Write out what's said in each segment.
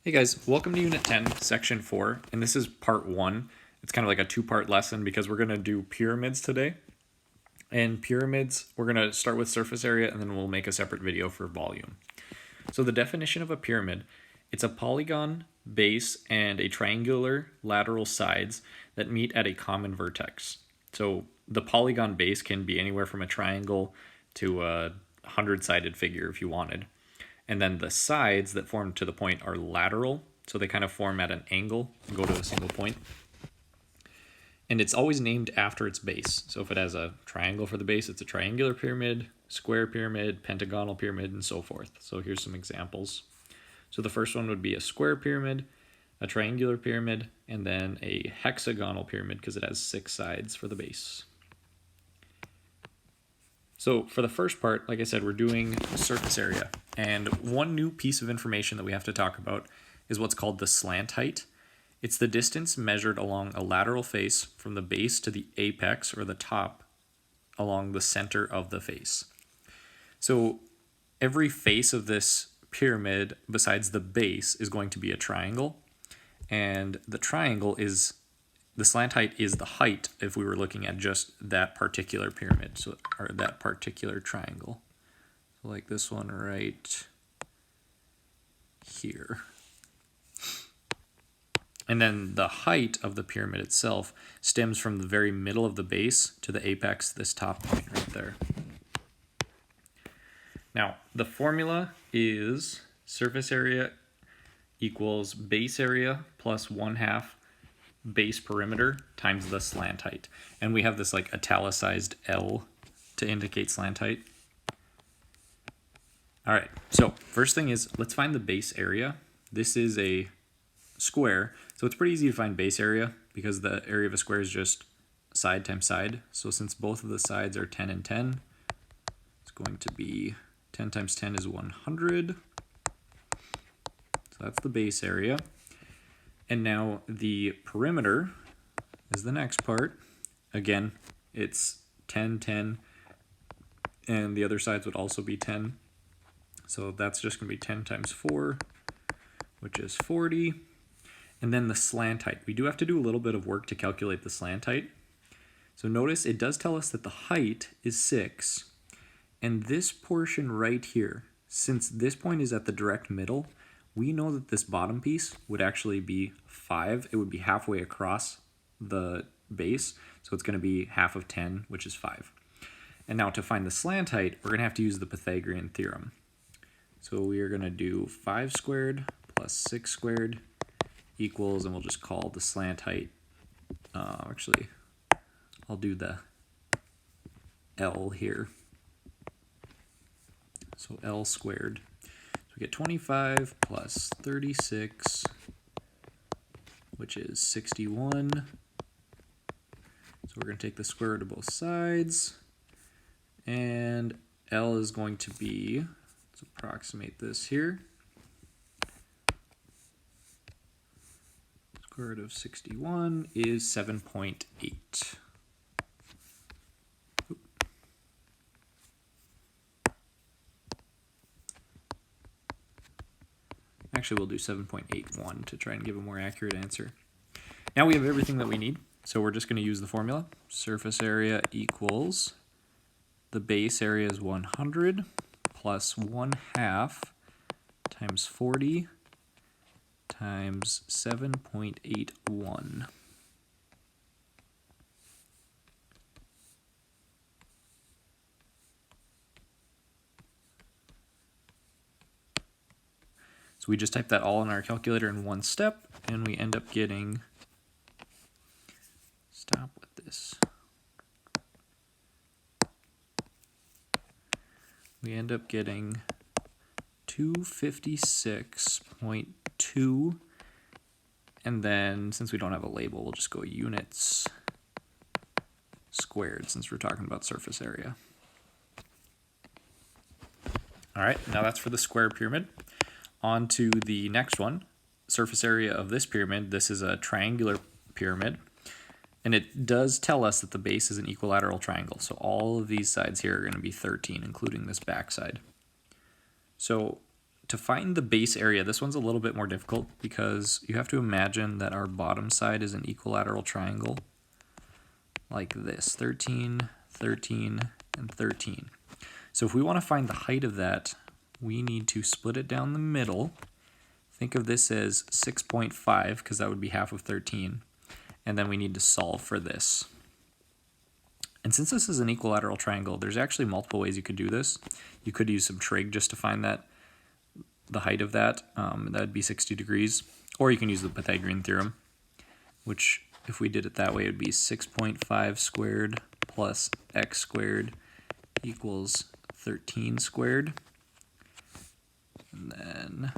Hey guys, welcome to Unit 10, Section 4, and this is Part 1. It's kind of like a two-part lesson because we're going to do pyramids today. And pyramids, we're going to start with surface area and then we'll make a separate video for volume. So the definition of a pyramid, it's a polygon base and a triangular lateral sides that meet at a common vertex. So the polygon base can be anywhere from a triangle to a 100-sided figure if you wanted. And then the sides that form to the point are lateral, so they kind of form at an angle and go to a single point. And it's always named after its base. So if it has a triangle for the base, it's a triangular pyramid, square pyramid, pentagonal pyramid, and so forth. So here's some examples. So the first one would be a square pyramid, a triangular pyramid, and then a hexagonal pyramid because it has 6 sides for the base. So for the first part, like I said, we're doing surface area. And one new piece of information that we have to talk about is what's called the slant height. It's the distance measured along a lateral face from the base to the apex or the top along the center of the face. So every face of this pyramid besides the base is going to be a triangle. And the triangle is the slant height is the height if we were looking at just that particular pyramid, so or that particular triangle. So like this one right here. And then the height of the pyramid itself stems from the very middle of the base to the apex, this top point right there. Now, the formula is surface area equals base area plus 1/2 base perimeter times the slant height. And we have this like italicized L to indicate slant height. All right, so first thing is let's find the base area. This is a square, so it's pretty easy to find base area because the area of a square is just side times side. So since both of the sides are 10 and 10, it's going to be 10 times 10 is 100. So that's the base area. And now the perimeter is the next part. Again, it's 10, 10, and the other sides would also be 10. So that's just going to be 10 times 4, which is 40. And then the slant height. We do have to do a little bit of work to calculate the slant height. So notice it does tell us that the height is 6. And this portion right here, since this point is at the direct middle, we know that this bottom piece would actually be 5. It would be halfway across the base. So it's going to be half of 10, which is 5. And now to find the slant height, we're going to have to use the Pythagorean theorem. So we are going to do 5 squared plus 6 squared equals, and we'll just call the slant height, actually, I'll do the L here. So L squared. So we get 25 plus 36, which is 61. So we're going to take the square root of both sides. And L is going to be, let's approximate this here. Square root of 61 is 7.8. Actually, we'll do 7.81 to try and give a more accurate answer. Now we have everything that we need, so we're just going to use the formula. Surface area equals, the base area is 100 plus 1/2 times 40 times 7.81. So we just type that all in our calculator in one step, and we end up getting, stop with this. We end up getting 256.2, and then since we don't have a label, we'll just go units squared since we're talking about surface area. All right, now that's for the square pyramid. On to the next one, surface area of this pyramid. This is a triangular pyramid, and it does tell us that the base is an equilateral triangle. So all of these sides here are going to be 13, including this back side. So to find the base area, this one's a little bit more difficult because you have to imagine that our bottom side is an equilateral triangle like this, 13, 13, and 13. So if we want to find the height of that, we need to split it down the middle. Think of this as 6.5 because that would be half of 13. And then we need to solve for this. And since this is an equilateral triangle, there's actually multiple ways you could do this. You could use some trig just to find that, the height of that. That would be 60 degrees. Or you can use the Pythagorean theorem, which if we did it that way, it would be 6.5 squared plus x squared equals 13 squared. And then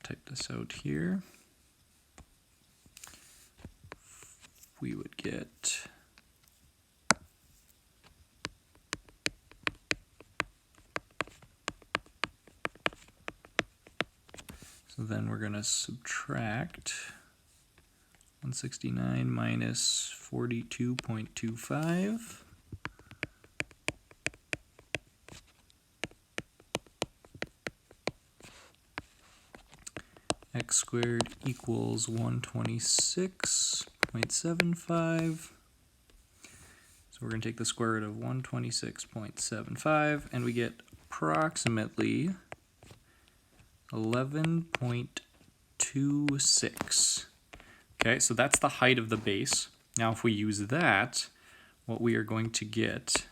type this out here. We would get so then we're going to subtract 169 minus 42.25. X squared equals 126.75. So we're going to take the square root of 126.75 and we get approximately 11.26. Okay, so that's the height of the base. Now if we use that, what we are going to get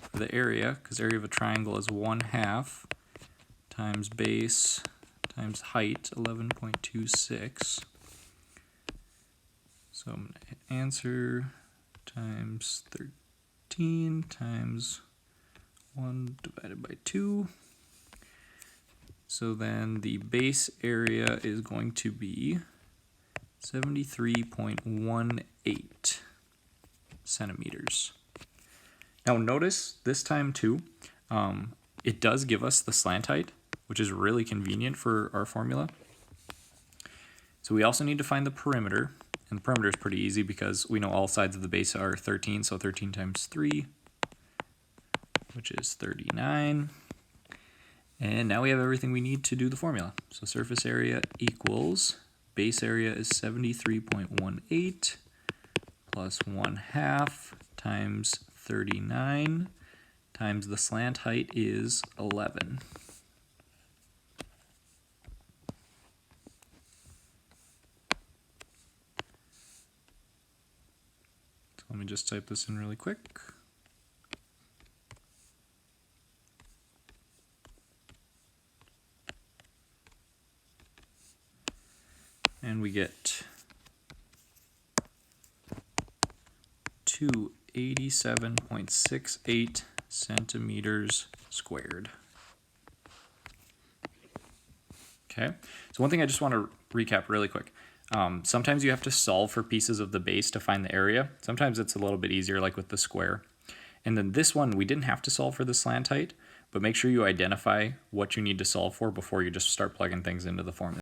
for the area, because area of a triangle is 1/2 times base times height, 11.26. So I'm going to hit answer times 13 times 1 divided by 2. So then the base area is going to be 73.18 centimeters. Now notice this time too, it does give us the slant height, which is really convenient for our formula. So we also need to find the perimeter, and the perimeter is pretty easy because we know all sides of the base are 13, so 13 times 3, which is 39. And now we have everything we need to do the formula. So surface area equals, base area is 73.18 plus 1/2 times 39 times the slant height is 11. So let me just type this in really quick. And we get 287.68 centimeters squared. Okay, so one thing I just want to recap really quick. Sometimes you have to solve for pieces of the base to find the area. Sometimes it's a little bit easier, like with the square. And then this one, we didn't have to solve for the slant height, but make sure you identify what you need to solve for before you just start plugging things into the formula.